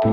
Yo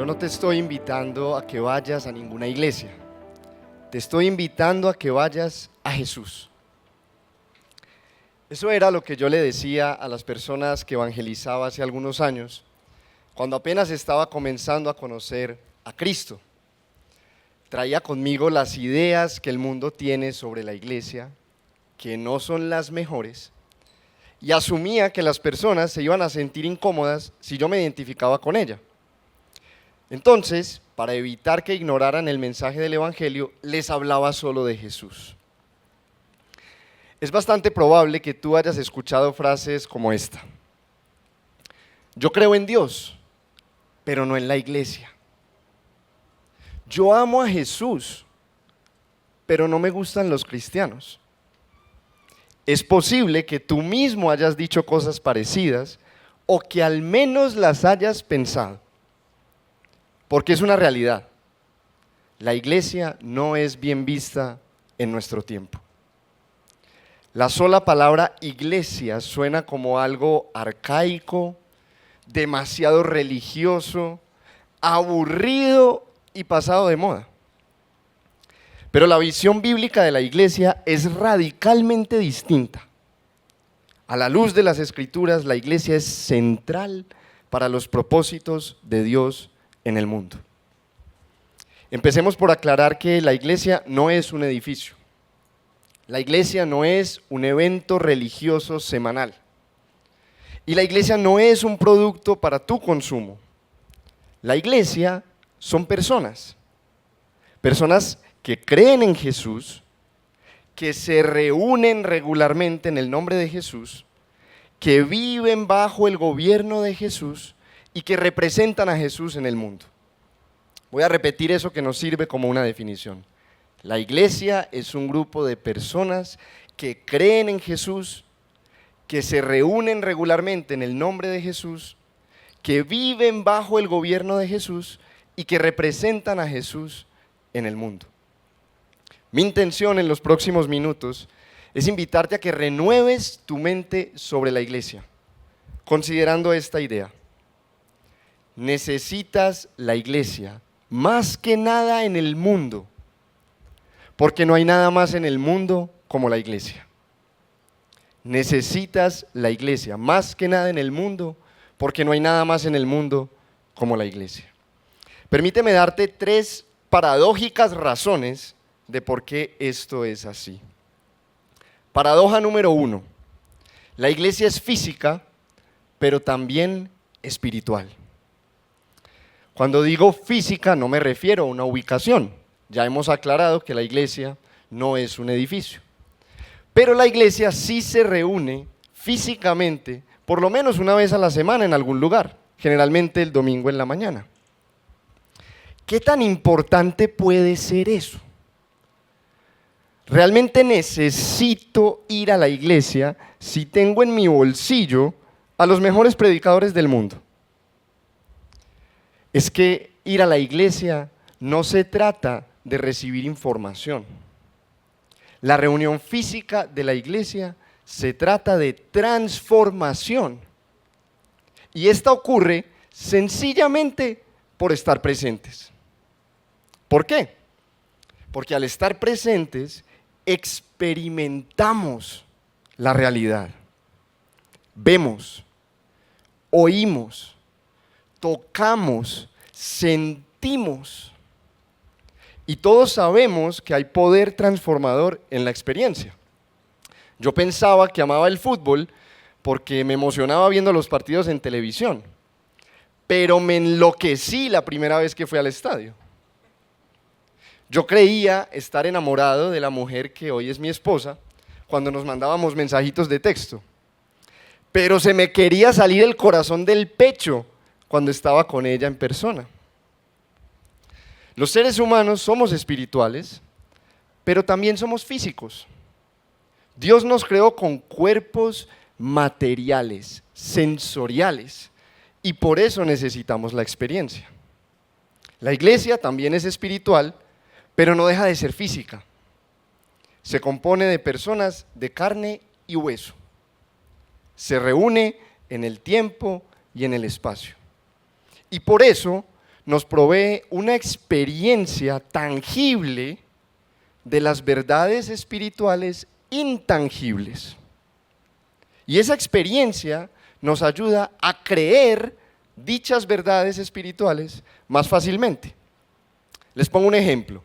no te estoy invitando a que vayas a ninguna iglesia. Te estoy invitando a que vayas a Jesús. Eso era lo que yo le decía a las personas que evangelizaba hace algunos años, cuando apenas estaba comenzando a conocer a Cristo. Traía conmigo las ideas que el mundo tiene sobre la iglesia, que no son las mejores, y asumía que las personas se iban a sentir incómodas si yo me identificaba con ella. Entonces, para evitar que ignoraran el mensaje del Evangelio, les hablaba solo de Jesús. Es bastante probable que tú hayas escuchado frases como esta: yo creo en Dios, pero no en la iglesia. Yo amo a Jesús, pero no me gustan los cristianos. Es posible que tú mismo hayas dicho cosas parecidas o que al menos las hayas pensado. Porque es una realidad. La iglesia no es bien vista en nuestro tiempo. La sola palabra iglesia suena como algo arcaico, demasiado religioso, aburrido y pasado de moda. Pero la visión bíblica de la iglesia es radicalmente distinta. A la luz de las Escrituras, la iglesia es central para los propósitos de Dios en el mundo. Empecemos por aclarar que la iglesia no es un edificio. La iglesia no es un evento religioso semanal. Y la iglesia no es un producto para tu consumo. La iglesia son personas. Personas que creen en Jesús, que se reúnen regularmente en el nombre de Jesús, que viven bajo el gobierno de Jesús y que representan a Jesús en el mundo. Voy a repetir eso que nos sirve como una definición. La iglesia es un grupo de personas que creen en Jesús, que se reúnen regularmente en el nombre de Jesús, que viven bajo el gobierno de Jesús y que representan a Jesús en el mundo. Mi intención en los próximos minutos es invitarte a que renueves tu mente sobre la iglesia, considerando esta idea. Necesitas la iglesia más que nada en el mundo, porque no hay nada más en el mundo como la iglesia. Necesitas la iglesia más que nada en el mundo, porque no hay nada más en el mundo como la iglesia. Permíteme darte 3 paradójicas razones de por qué esto es así. Paradoja número 1. La iglesia es física, pero también espiritual. Cuando digo física no me refiero a una ubicación. Ya hemos aclarado que la iglesia no es un edificio. Pero la iglesia sí se reúne físicamente por lo menos una vez a la semana en algún lugar, generalmente el domingo en la mañana. ¿Qué tan importante puede ser eso? ¿Realmente necesito ir a la iglesia si tengo en mi bolsillo a los mejores predicadores del mundo? Es que ir a la iglesia no se trata de recibir información. La reunión física de la iglesia se trata de transformación. Y esta ocurre sencillamente por estar presentes. ¿Por qué? Porque al estar presentes experimentamos la realidad. Vemos, oímos, tocamos, sentimos. Y todos sabemos que hay poder transformador en la experiencia. Yo pensaba que amaba el fútbol porque me emocionaba viendo los partidos en televisión, pero me enloquecí la primera vez que fui al estadio. Yo creía estar enamorado de la mujer que hoy es mi esposa cuando nos mandábamos mensajitos de texto, pero se me quería salir el corazón del pecho cuando estaba con ella en persona. Los seres humanos somos espirituales, pero también somos físicos. Dios nos creó con cuerpos materiales, sensoriales, y por eso necesitamos la experiencia. La iglesia también es espiritual, pero no deja de ser física. Se compone de personas de carne y hueso. Se reúne en el tiempo y en el espacio. Y por eso nos provee una experiencia tangible de las verdades espirituales intangibles. Y esa experiencia nos ayuda a creer dichas verdades espirituales más fácilmente. Les pongo un ejemplo.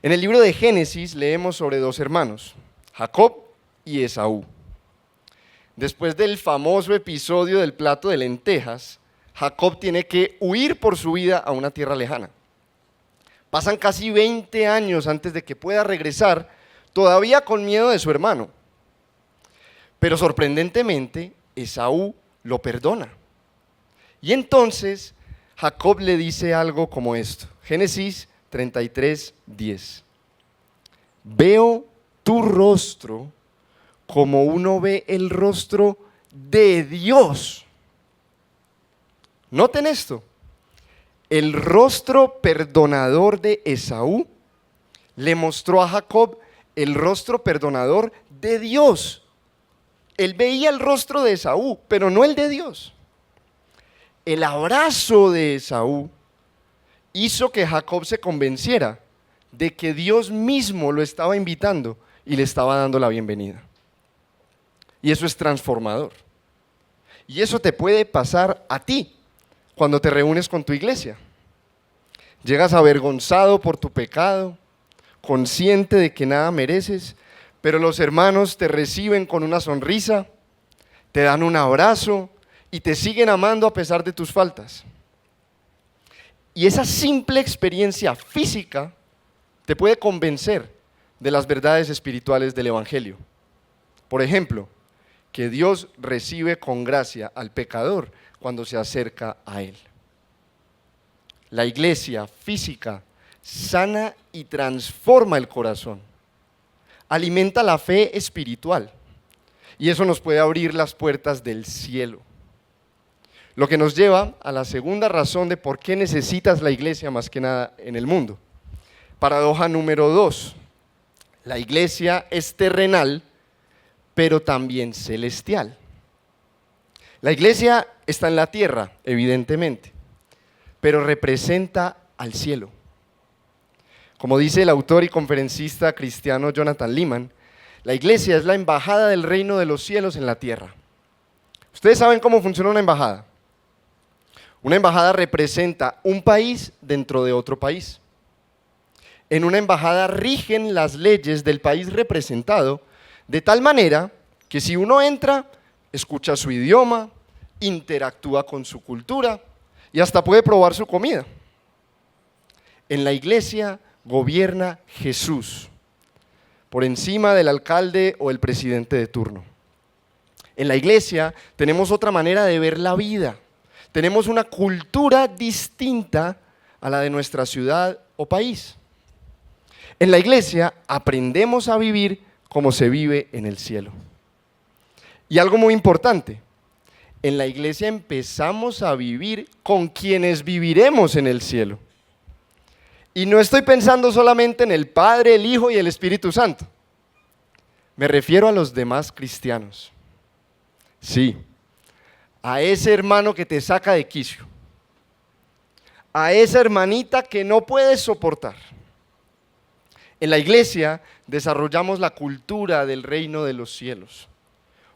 En el libro de Génesis leemos sobre dos hermanos, Jacob y Esaú. Después del famoso episodio del plato de lentejas, Jacob tiene que huir por su vida a una tierra lejana. Pasan casi 20 años antes de que pueda regresar, todavía con miedo de su hermano. Pero sorprendentemente, Esaú lo perdona. Y entonces Jacob le dice algo como esto, Génesis 33:10. Veo tu rostro como uno ve el rostro de Dios. Noten esto, el rostro perdonador de Esaú le mostró a Jacob el rostro perdonador de Dios. Él veía el rostro de Esaú, pero no el de Dios. El abrazo de Esaú hizo que Jacob se convenciera de que Dios mismo lo estaba invitando y le estaba dando la bienvenida. Y eso es transformador. Y eso te puede pasar a ti cuando te reúnes con tu iglesia. Llegas avergonzado por tu pecado, consciente de que nada mereces, pero los hermanos te reciben con una sonrisa, te dan un abrazo y te siguen amando a pesar de tus faltas. Y esa simple experiencia física te puede convencer de las verdades espirituales del Evangelio. Por ejemplo, que Dios recibe con gracia al pecador cuando se acerca a Él. La iglesia física sana y transforma el corazón, alimenta la fe espiritual y eso nos puede abrir las puertas del cielo. Lo que nos lleva a la segunda razón de por qué necesitas la iglesia más que nada en el mundo. Paradoja número 2. La iglesia es terrenal, pero también celestial. La iglesia está en la tierra, evidentemente, pero representa al cielo. Como dice el autor y conferencista cristiano Jonathan Leeman, la iglesia es la embajada del reino de los cielos en la tierra. ¿Ustedes saben cómo funciona una embajada? Una embajada representa un país dentro de otro país. En una embajada rigen las leyes del país representado de tal manera que si uno entra, escucha su idioma, interactúa con su cultura y hasta puede probar su comida. En la iglesia gobierna Jesús, por encima del alcalde o el presidente de turno. En la iglesia tenemos otra manera de ver la vida. Tenemos una cultura distinta a la de nuestra ciudad o país. En la iglesia aprendemos a vivir como se vive en el cielo. Y algo muy importante, en la iglesia empezamos a vivir con quienes viviremos en el cielo. Y no estoy pensando solamente en el Padre, el Hijo y el Espíritu Santo. Me refiero a los demás cristianos. Sí, a ese hermano que te saca de quicio, a esa hermanita que no puedes soportar. En la iglesia desarrollamos la cultura del reino de los cielos,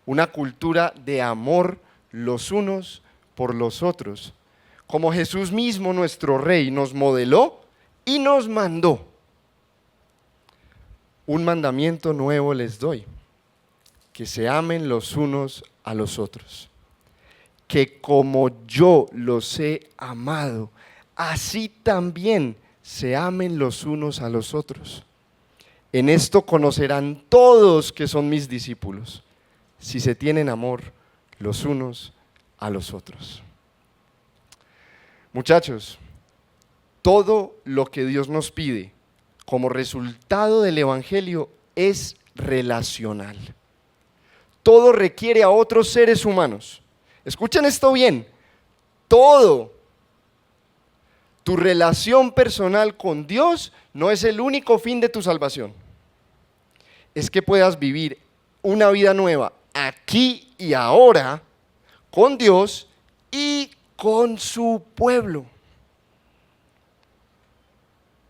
una cultura de amor los unos por los otros, como Jesús mismo, nuestro Rey, nos modeló y nos mandó. Un mandamiento nuevo les doy, que se amen los unos a los otros, que como yo los he amado, así también se amen los unos a los otros. En esto conocerán todos que son mis discípulos, si se tienen amor los unos a los otros. Muchachos, todo lo que Dios nos pide como resultado del Evangelio es relacional. Todo requiere a otros seres humanos. Escuchen esto bien, todo. Tu relación personal con Dios no es el único fin de tu salvación. Es que puedas vivir una vida nueva aquí y ahora con Dios y con su pueblo.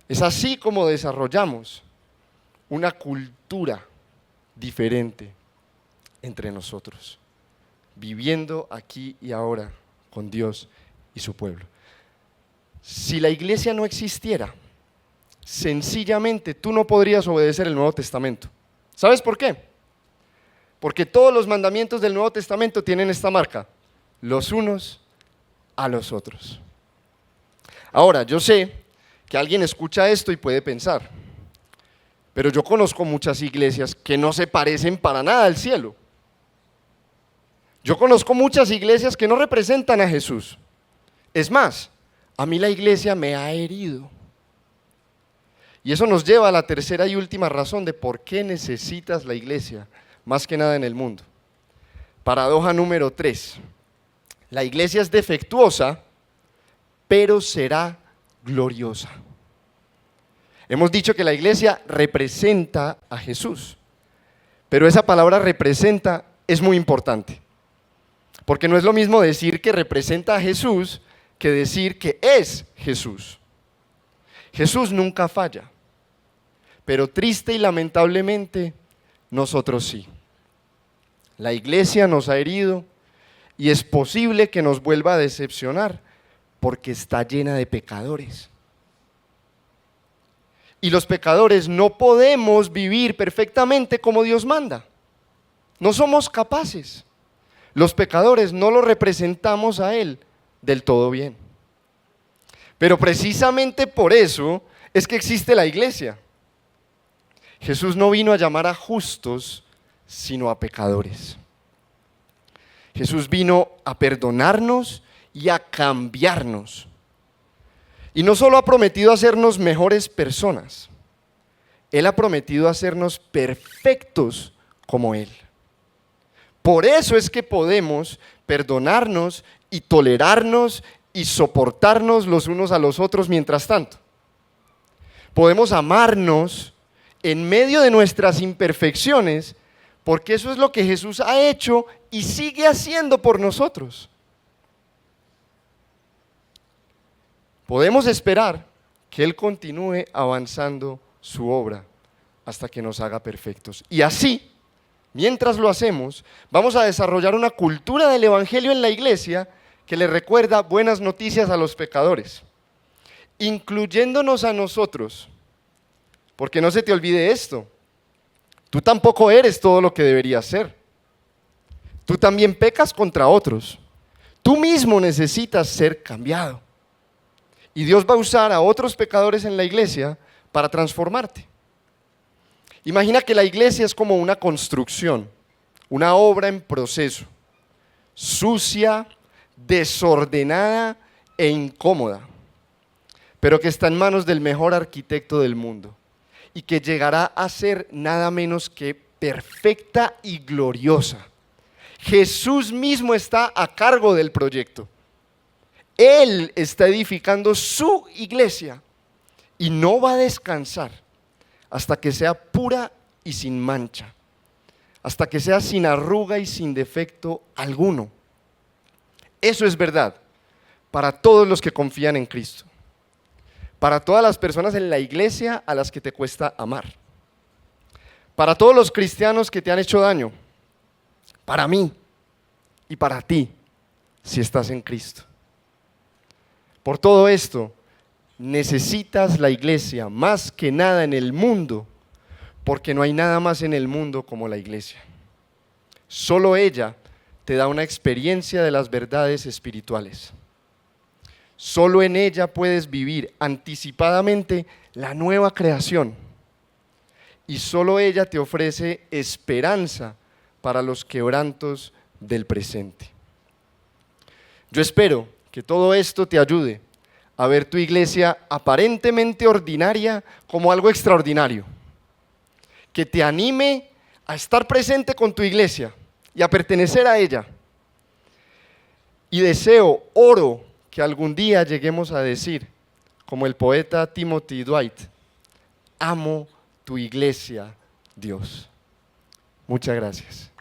Es así como desarrollamos una cultura diferente entre nosotros, viviendo aquí y ahora con Dios y su pueblo. Si la iglesia no existiera, sencillamente tú no podrías obedecer el Nuevo Testamento. ¿Sabes por qué? Porque todos los mandamientos del Nuevo Testamento tienen esta marca: los unos a los otros. Ahora, yo sé que alguien escucha esto y puede pensar, pero yo conozco muchas iglesias que no se parecen para nada al cielo. Yo conozco muchas iglesias que no representan a Jesús. Es más, a mí la iglesia me ha herido. Y eso nos lleva a la tercera y última razón de por qué necesitas la iglesia, más que nada en el mundo. Paradoja número 3. La iglesia es defectuosa, pero será gloriosa. Hemos dicho que la iglesia representa a Jesús, pero esa palabra representa es muy importante, porque no es lo mismo decir que representa a Jesús que decir que es Jesús. Jesús nunca falla, pero triste y lamentablemente nosotros sí. La iglesia nos ha herido y es posible que nos vuelva a decepcionar porque está llena de pecadores. Y los pecadores no podemos vivir perfectamente como Dios manda. No somos capaces. Los pecadores no lo representamos a Él del todo bien. Pero precisamente por eso es que existe la iglesia. Jesús no vino a llamar a justos, sino a pecadores. Jesús vino a perdonarnos y a cambiarnos. Y no solo ha prometido hacernos mejores personas, Él ha prometido hacernos perfectos como Él. Por eso es que podemos perdonarnos y tolerarnos y soportarnos los unos a los otros mientras tanto. Podemos amarnos en medio de nuestras imperfecciones, porque eso es lo que Jesús ha hecho y sigue haciendo por nosotros. Podemos esperar que Él continúe avanzando su obra hasta que nos haga perfectos. Y así, mientras lo hacemos, vamos a desarrollar una cultura del Evangelio en la iglesia que le recuerda buenas noticias a los pecadores, incluyéndonos a nosotros. Porque no se te olvide esto, tú tampoco eres todo lo que deberías ser. Tú también pecas contra otros. Tú mismo necesitas ser cambiado. Y Dios va a usar a otros pecadores en la iglesia para transformarte. Imagina que la iglesia es como una construcción, una obra en proceso, sucia, desordenada e incómoda, pero que está en manos del mejor arquitecto del mundo y que llegará a ser nada menos que perfecta y gloriosa. Jesús mismo está a cargo del proyecto. Él está edificando su iglesia y no va a descansar hasta que sea pura y sin mancha, hasta que sea sin arruga y sin defecto alguno. Eso es verdad para todos los que confían en Cristo, para todas las personas en la iglesia a las que te cuesta amar, para todos los cristianos que te han hecho daño, para mí y para ti si estás en Cristo. Por todo esto, necesitas la iglesia más que nada en el mundo, porque no hay nada más en el mundo como la iglesia. Solo ella te da una experiencia de las verdades espirituales. Solo en ella puedes vivir anticipadamente la nueva creación. Y solo ella te ofrece esperanza para los quebrantos del presente. Yo espero que todo esto te ayude a ver tu iglesia aparentemente ordinaria como algo extraordinario, que te anime a estar presente con tu iglesia y a pertenecer a ella. Y deseo, oro, que algún día lleguemos a decir, como el poeta Timothy Dwight, amo tu iglesia, Dios. Muchas gracias.